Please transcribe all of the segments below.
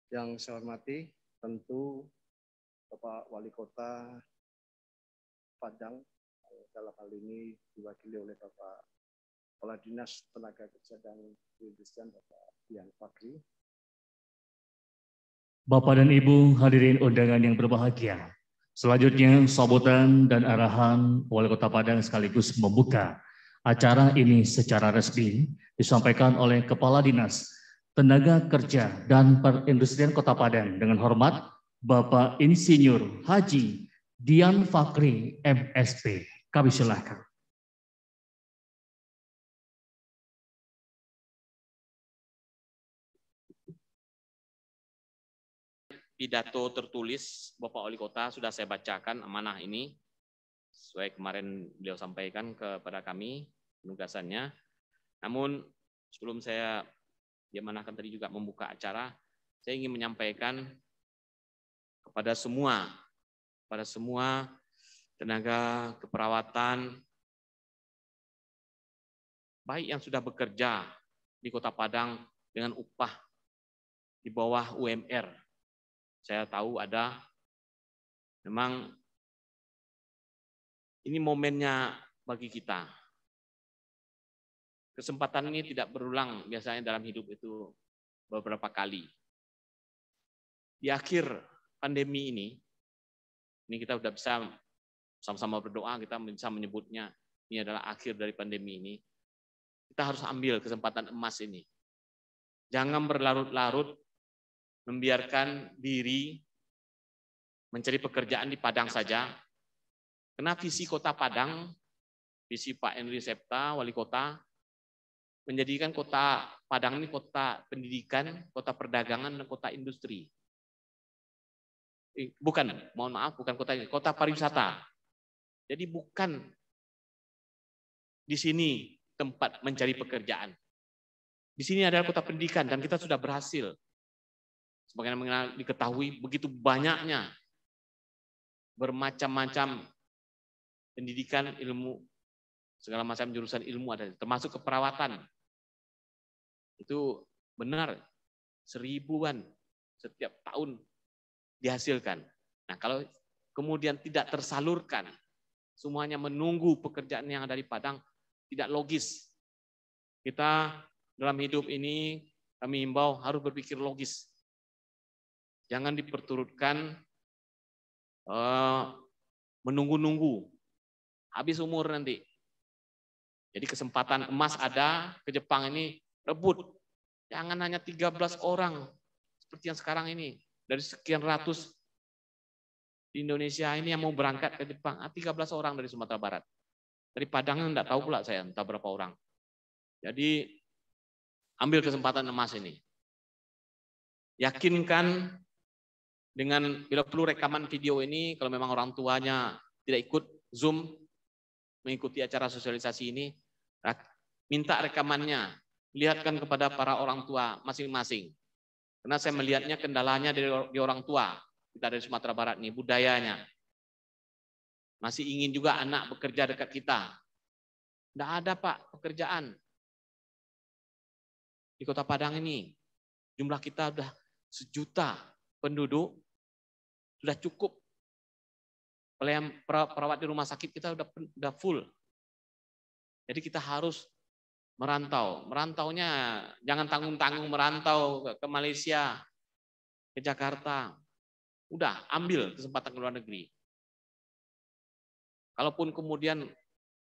Yang saya hormati tentu Bapak Wali Kota Padang, dalam hal ini diwakili oleh Bapak Kepala Dinas Tenaga Kerja dan Perindustrian Bapak Dian Fakri. Bapak dan Ibu hadirin undangan yang berbahagia. Selanjutnya sambutan dan arahan Wali Kota Padang sekaligus membuka acara ini secara resmi disampaikan oleh Kepala Dinas Tenaga Kerja dan Perindustrian Kota Padang dengan hormat Bapak Insinyur Haji Dian Fakri MSP. Kami silakan. Pidato tertulis Bapak Wali Kota sudah saya bacakan amanah ini sesuai kemarin beliau sampaikan kepada kami penugasannya. Namun sebelum saya diamanahkan tadi juga membuka acara, saya ingin menyampaikan kepada semua tenaga keperawatan baik yang sudah bekerja di Kota Padang dengan upah di bawah UMR. Saya tahu ada, memang ini momennya bagi kita. Kesempatan ini tidak berulang biasanya dalam hidup itu beberapa kali. Di akhir pandemi ini kita sudah bisa sama-sama berdoa, kita bisa menyebutnya ini adalah akhir dari pandemi ini. Kita harus ambil kesempatan emas ini. Jangan berlarut-larut membiarkan diri mencari pekerjaan di Padang saja. Karena visi Kota Padang, visi Pak Henry Septa, Wali Kota, menjadikan Kota Padang ini kota pendidikan, kota perdagangan, dan kota industri. Bukan, mohon maaf, bukan kota pariwisata. Jadi bukan di sini tempat mencari pekerjaan. Di sini adalah kota pendidikan dan kita sudah berhasil. Sebagaimana diketahui begitu banyaknya bermacam-macam pendidikan, ilmu, segala macam jurusan ilmu ada, termasuk keperawatan. Itu benar, 1000-an setiap tahun dihasilkan. Nah, kalau kemudian tidak tersalurkan, semuanya menunggu pekerjaan yang ada di Padang, tidak logis. Kita dalam hidup ini, kami himbau harus berpikir logis. Jangan diperturutkan menunggu-nunggu, habis umur nanti. Jadi kesempatan emas ada, ke Jepang ini rebut. Jangan hanya 13 orang, seperti yang sekarang ini. Dari sekian ratus di Indonesia ini yang mau berangkat ke Jepang, 13 orang dari Sumatera Barat. Dari Padang enggak tahu pula saya, entah berapa orang. Jadi ambil kesempatan emas ini. Yakinkan dengan bila perlu rekaman video ini, kalau memang orang tuanya tidak ikut Zoom, mengikuti acara sosialisasi ini, minta rekamannya, lihatkan kepada para orang tua masing-masing. Karena saya melihatnya kendalanya di orang tua, kita dari Sumatera Barat nih, budayanya. Masih ingin juga anak bekerja dekat kita. Tidak ada Pak pekerjaan. Di Kota Padang ini, jumlah kita sudah 1 juta penduduk, sudah cukup. Perawat di rumah sakit kita sudah full. Jadi kita harus merantau. Merantaunya jangan tanggung-tanggung merantau ke Malaysia, ke Jakarta. Udah, ambil kesempatan ke luar negeri. Kalaupun kemudian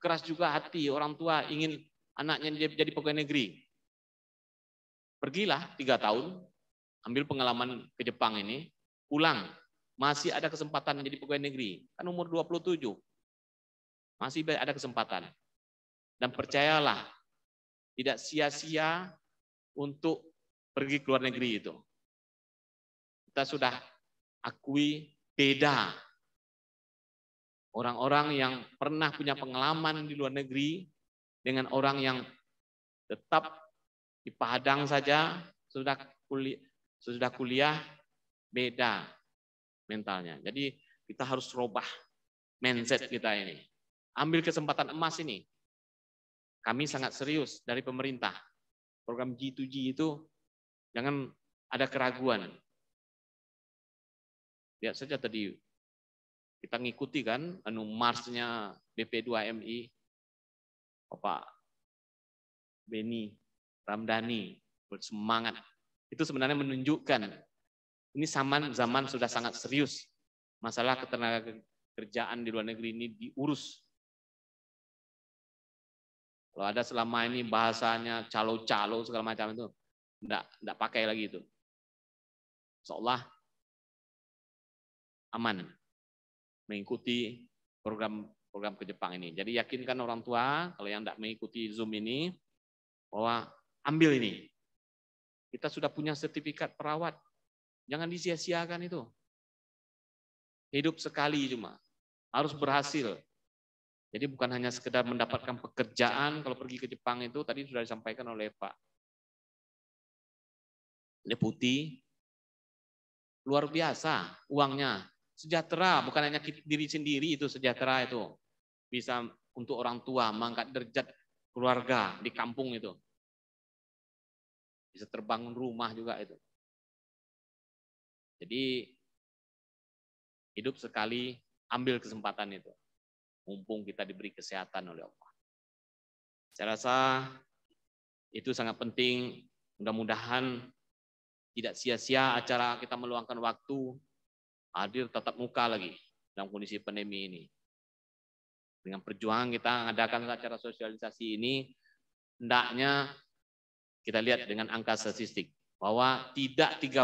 keras juga hati orang tua ingin anaknya jadi pegawai negeri. Pergilah 3 tahun, ambil pengalaman ke Jepang ini, pulang. Masih ada kesempatan menjadi pegawai negeri. Kan umur 27. Masih ada kesempatan. Dan percayalah, tidak sia-sia untuk pergi ke luar negeri itu. Kita sudah akui beda. Orang-orang yang pernah punya pengalaman di luar negeri dengan orang yang tetap di Padang saja sudah kuliah beda mentalnya. Jadi kita harus rubah mindset kita ini. Ambil kesempatan emas ini. Kami sangat serius dari pemerintah. Program G2G itu jangan ada keraguan. Lihat saja tadi kita ngikuti kan marsnya BP2MI, Bapak Beni Ramdhani bersemangat. Itu sebenarnya menunjukkan ini zaman sudah sangat serius. Masalah ketenaga kerjaan di luar negeri ini diurus. Kalau ada selama ini bahasanya calo-calo segala macam itu, enggak pakai lagi itu. Seolah aman mengikuti program ke Jepang ini. Jadi yakinkan orang tua kalau yang enggak mengikuti Zoom ini bahwa ambil ini. Kita sudah punya sertifikat perawat. Jangan disia-siakan itu. Hidup sekali cuma. Harus berhasil. Jadi bukan hanya sekedar mendapatkan pekerjaan kalau pergi ke Jepang itu tadi sudah disampaikan oleh Pak Deputi. Luar biasa uangnya. Sejahtera, bukan hanya diri sendiri itu sejahtera itu. Bisa untuk orang tua, mengangkat derajat keluarga di kampung itu. Bisa terbangun rumah juga itu. Jadi hidup sekali, ambil kesempatan itu. Mumpung kita diberi kesehatan oleh Allah. Saya rasa itu sangat penting. Mudah-mudahan tidak sia-sia acara kita meluangkan waktu hadir tatap muka lagi dalam kondisi pandemi ini. Dengan perjuangan kita mengadakan acara sosialisasi ini, hendaknya kita lihat dengan angka statistik bahwa tidak 13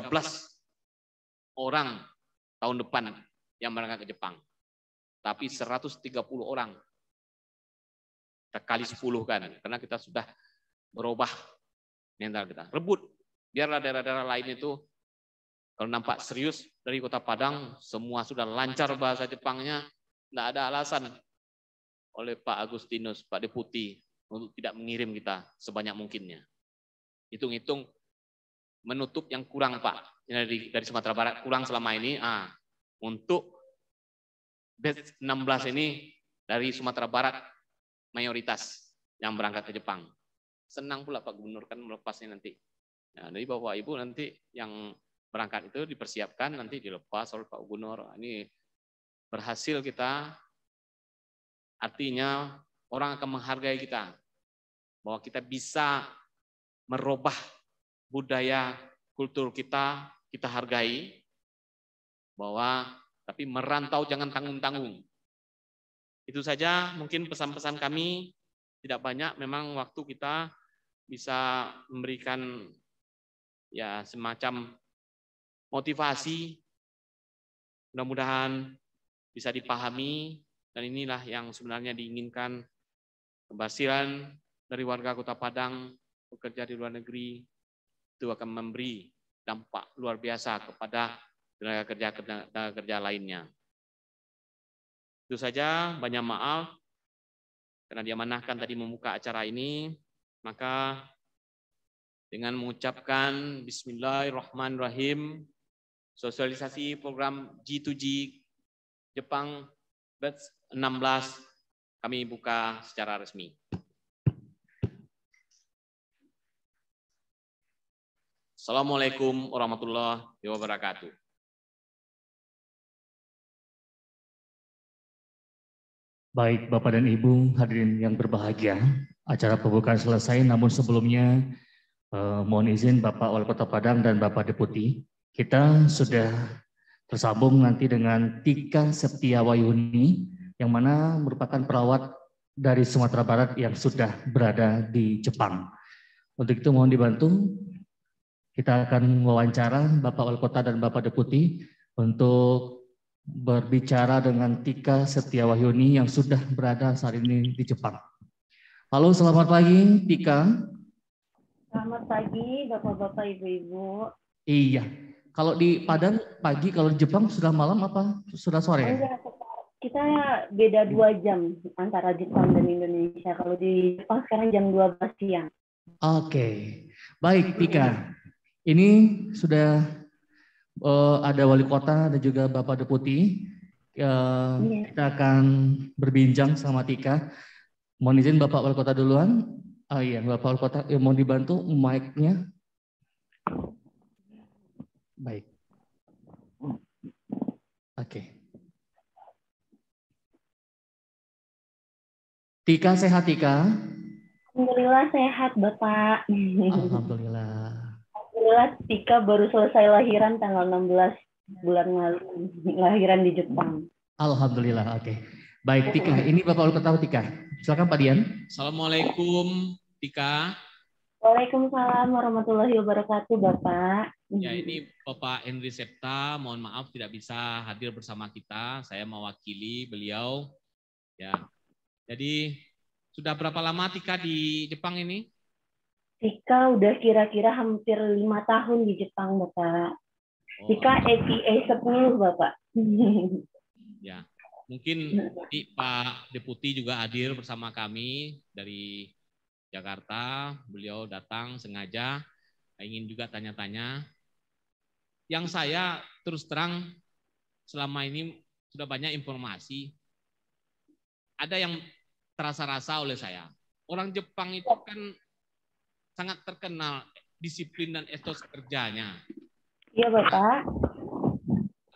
orang tahun depan yang berangkat ke Jepang, tapi 130 orang. Kita kali 10 kan, karena kita sudah berubah mental kita. Rebut, biarlah daerah-daerah lain itu kalau nampak serius dari Kota Padang, semua sudah lancar bahasa Jepangnya, tidak ada alasan oleh Pak Agustinus, Pak Deputi, untuk tidak mengirim kita sebanyak mungkinnya. Hitung-hitung menutup yang kurang Pak, dari Sumatera Barat kurang selama ini. Untuk batch 16 ini dari Sumatera Barat mayoritas yang berangkat ke Jepang. Senang pula Pak Gubernur kan melepasnya nanti. Nah, dari Bapak Ibu nanti yang berangkat itu dipersiapkan nanti dilepas oleh Pak Gubernur. Ini berhasil kita, artinya orang akan menghargai kita. Bahwa kita bisa merubah budaya kultur kita hargai. Bahwa tapi merantau jangan tanggung-tanggung. Itu saja mungkin pesan-pesan kami, tidak banyak, memang waktu kita bisa memberikan ya semacam motivasi, mudah-mudahan bisa dipahami, dan inilah yang sebenarnya diinginkan, keberhasilan dari warga Kota Padang bekerja di luar negeri itu akan memberi dampak luar biasa kepada tenaga kerja lainnya. Itu saja, banyak maaf karena diamanahkan tadi membuka acara ini, maka dengan mengucapkan Bismillahirrahmanirrahim, sosialisasi program G2G Jepang batch 16 kami buka secara resmi. Assalamualaikum warahmatullahi wabarakatuh. Baik Bapak dan Ibu hadirin yang berbahagia, acara pembukaan selesai, namun sebelumnya mohon izin Bapak Wali Kota Padang dan Bapak Deputi, kita sudah tersambung nanti dengan Tika Setiawayuni yang mana merupakan perawat dari Sumatera Barat yang sudah berada di Jepang. Untuk itu mohon dibantu, kita akan wawancara Bapak Wali Kota dan Bapak Deputi untuk berbicara dengan Tika Setiawahyuni yang sudah berada saat ini di Jepang. Halo, selamat pagi Tika. Selamat pagi Bapak-Bapak, Ibu-Ibu. Iya, kalau di Padang pagi, kalau di Jepang sudah malam apa sudah sore? Enggak, kita beda 2 jam antara Jepang dan Indonesia. Kalau di Jepang sekarang jam 12 siang. Oke, baik Tika. Ini sudah ada wali kota dan juga Bapak Deputi. Kita akan berbincang sama Tika. Mohon izin Bapak Wali Kota duluan. Iya, Bapak Wali Kota, mohon dibantu mic-nya. Baik. Oke. Tika sehat, Tika? Alhamdulillah sehat, Bapak. Alhamdulillah. Alhamdulillah, Tika baru selesai lahiran tanggal 16 bulan lalu. Lahiran di Jepang. Alhamdulillah, oke. Baik, Tika. Ini Bapak udah tahu, Tika. Silakan Pak Dian. Assalamualaikum, Tika. Waalaikumsalam warahmatullahi wabarakatuh, Bapak. Ya, ini Bapak Henry Septa, mohon maaf tidak bisa hadir bersama kita. Saya mewakili beliau. Ya, jadi sudah berapa lama Tika di Jepang ini? Tika udah kira-kira hampir 5 tahun di Jepang, Bapak. Tika APA 10, Bapak. Ya, mungkin Pak Deputi juga hadir bersama kami dari Jakarta. Beliau datang sengaja, ingin juga tanya-tanya. Yang saya terus terang selama ini sudah banyak informasi. Ada yang terasa-rasa oleh saya. Orang Jepang itu kan sangat terkenal disiplin dan etos kerjanya. Iya, Bapak.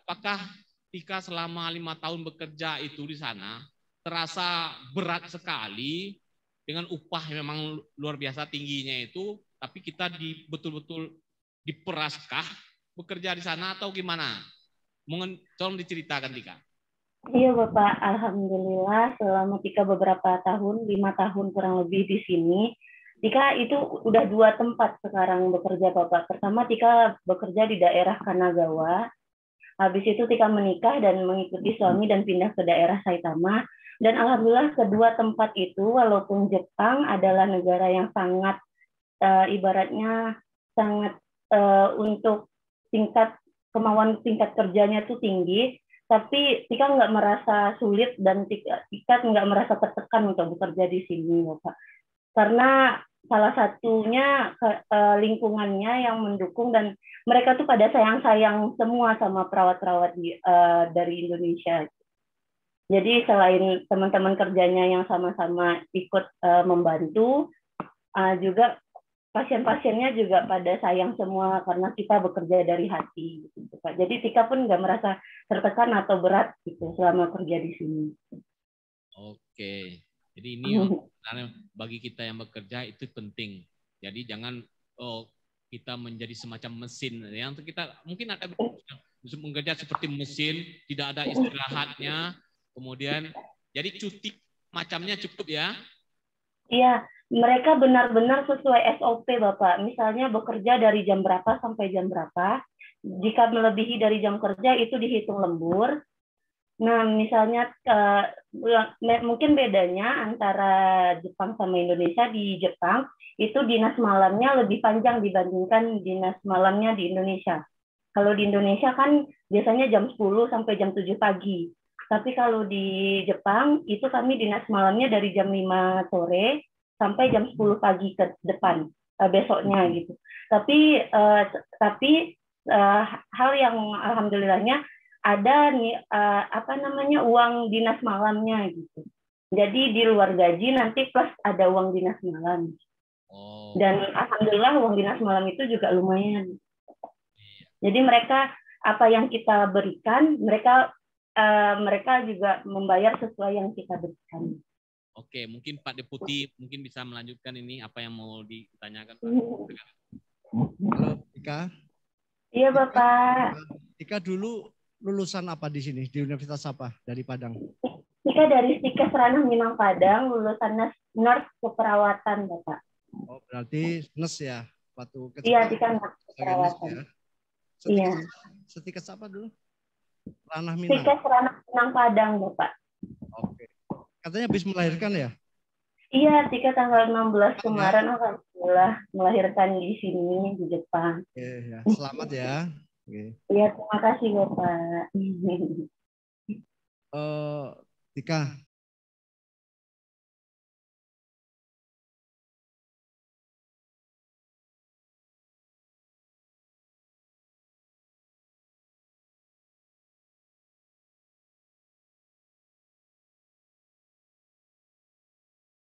Apakah Tika selama 5 tahun bekerja itu di sana terasa berat sekali dengan upah yang memang luar biasa tingginya itu, tapi kita betul-betul diperaskah bekerja di sana atau gimana? Tolong diceritakan, Tika. Iya, Bapak. Alhamdulillah selama Tika beberapa tahun, 5 tahun kurang lebih di sini. Tika itu udah 2 tempat sekarang bekerja, Bapak. Pertama, Tika bekerja di daerah Kanagawa. Habis itu Tika menikah dan mengikuti suami dan pindah ke daerah Saitama. Dan alhamdulillah kedua tempat itu, walaupun Jepang adalah negara yang sangat ibaratnya sangat untuk kemauan tingkat kerjanya itu tinggi, tapi Tika nggak merasa sulit dan Tika nggak merasa tertekan untuk bekerja di sini, Bapak. Karena salah satunya lingkungannya yang mendukung dan mereka tuh pada sayang-sayang semua sama perawat-perawat dari Indonesia. Jadi selain teman-teman kerjanya yang sama-sama ikut membantu, juga pasien-pasiennya juga pada sayang semua karena kita bekerja dari hati. Gitu, Pak. Jadi Tika pun nggak merasa tertekan atau berat gitu selama kerja di sini. Oke, jadi ini bagi kita yang bekerja itu penting. Jadi jangan kita menjadi semacam mesin. Yang kita mungkin ada bekerja seperti mesin, tidak ada istirahatnya. Kemudian, jadi cuti macamnya cukup ya? Iya, mereka benar-benar sesuai SOP, Bapak. Misalnya bekerja dari jam berapa sampai jam berapa. Jika melebihi dari jam kerja itu dihitung lembur. Nah, misalnya mungkin bedanya antara Jepang sama Indonesia, di Jepang itu dinas malamnya lebih panjang dibandingkan dinas malamnya di Indonesia. Kalau di Indonesia kan biasanya jam 10 sampai jam 7 pagi. Tapi kalau di Jepang itu kami dinas malamnya dari jam 5 sore sampai jam 10 pagi ke depan besoknya gitu. Tapi hal yang alhamdulillahnya ada nih uang dinas malamnya gitu. Jadi di luar gaji nanti plus ada uang dinas malam. Dan alhamdulillah uang dinas malam itu juga lumayan. Jadi mereka apa yang kita berikan, mereka juga membayar sesuai yang kita berikan. Oke, mungkin Pak Deputi mungkin bisa melanjutkan ini apa yang mau ditanyakan, Pak. Halo, Tika. Iya, Bapak. Tika dulu lulusan apa di sini? Di Universitas apa? Dari Padang? Tika dari Stikes Ranah Minang Padang, lulusan Nurse Keperawatan, Bapak. Oh, berarti nurse ya? Waktu kecil. Iya, Tika Nurse Keperawatan. Ya? Iya. Stikes apa dulu? Ranah Minang. Stikes Ranah Minang Padang, Bapak. Oke. Katanya habis melahirkan ya? Iya, Tika tanggal 16 kemarin alhamdulillah melahirkan di sini di Jepang. Oke, ya. Selamat ya. Iya, terima kasih Bapak. Tika,